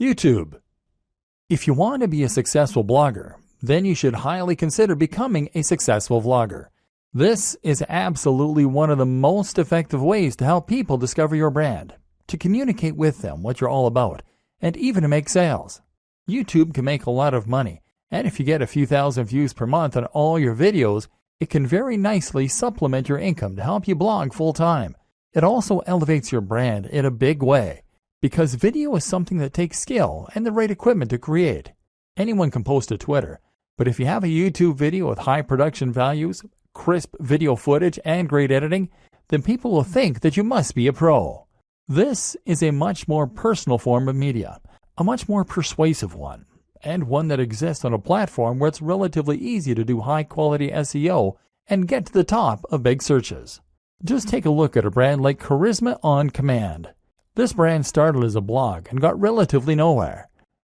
YouTube. If you want to be a successful blogger, then you should highly consider becoming a successful vlogger. This is absolutely one of the most effective ways to help people discover your brand, to communicate with them what you're all about, and even to make sales. YouTube can make a lot of money, and if you get a few thousand views per month on all your videos, it can very nicely supplement your income to help you blog full-time. It also elevates your brand in a big way, because video is something that takes skill and the right equipment to create. Anyone can post to Twitter, but if you have a YouTube video with high production values, crisp video footage, and great editing, then people will think that you must be a pro. This is a much more personal form of media, a much more persuasive one, and one that exists on a platform where it's relatively easy to do high-quality SEO and get to the top of big searches. Just take a look at a brand like Charisma on Command. This brand started as a blog and got relatively nowhere.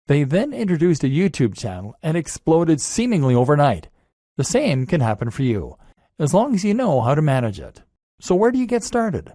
They then introduced a YouTube channel and exploded seemingly overnight. The same can happen for you, as long as you know how to manage it. So where do you get started?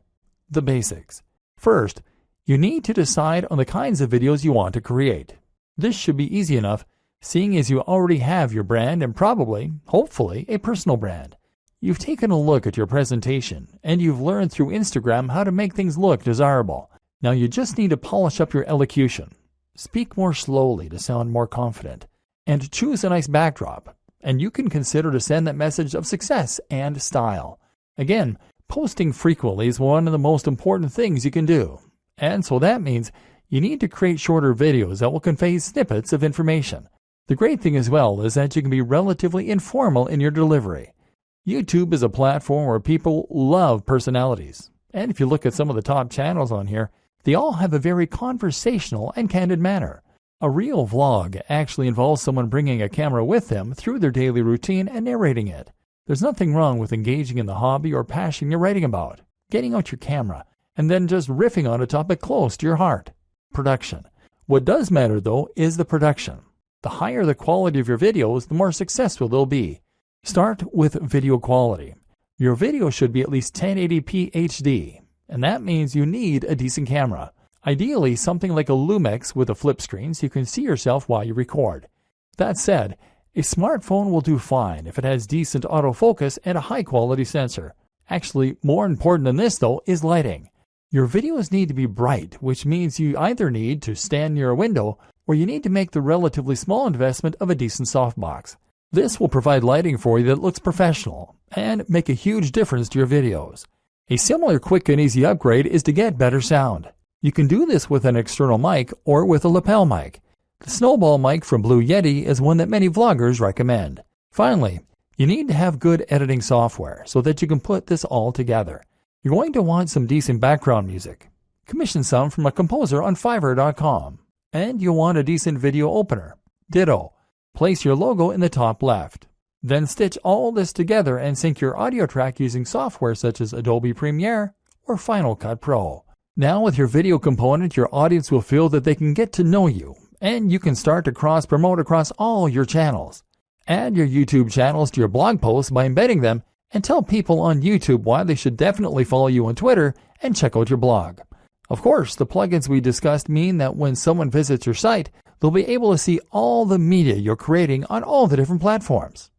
The basics. First, you need to decide on the kinds of videos you want to create. This should be easy enough, seeing as you already have your brand and probably, hopefully, a personal brand. You've taken a look at your presentation, and you've learned through Instagram how to make things look desirable. Now you just need to polish up your elocution. Speak more slowly to sound more confident, and choose a nice backdrop, and you can consider to send that message of success and style. Again, posting frequently is one of the most important things you can do, and so that means you need to create shorter videos that will convey snippets of information. The great thing as well is that you can be relatively informal in your delivery. YouTube is a platform where people love personalities, and if you look at some of the top channels on here, they all have a very conversational and candid manner. A real vlog actually involves someone bringing a camera with them through their daily routine and narrating it. There's nothing wrong with engaging in the hobby or passion you're writing about, getting out your camera, and then just riffing on a topic close to your heart. Production. What does matter, though, is the production. The higher the quality of your videos, the more successful they'll be. Start with video quality. Your video should be at least 1080p HD, and that means you need a decent camera. Ideally, something like a Lumix with a flip screen so you can see yourself while you record. That said, a smartphone will do fine if it has decent autofocus and a high-quality sensor. Actually, more important than this, though, is lighting. Your videos need to be bright, which means you either need to stand near a window or you need to make the relatively small investment of a decent softbox. This will provide lighting for you that looks professional and make a huge difference to your videos. A similar quick and easy upgrade is to get better sound. You can do this with an external mic or with a lapel mic. The Snowball mic from Blue Yeti is one that many vloggers recommend. Finally, you need to have good editing software so that you can put this all together. You're going to want some decent background music. Commission some from a composer on Fiverr.com. And you'll want a decent video opener. Ditto. Place your logo in the top left. Then stitch all this together and sync your audio track using software such as Adobe Premiere or Final Cut Pro. Now with your video component, your audience will feel that they can get to know you, and you can start to cross-promote across all your channels. Add your YouTube channels to your blog posts by embedding them, and tell people on YouTube why they should definitely follow you on Twitter and check out your blog. Of course, the plugins we discussed mean that when someone visits your site, they'll be able to see all the media you're creating on all the different platforms.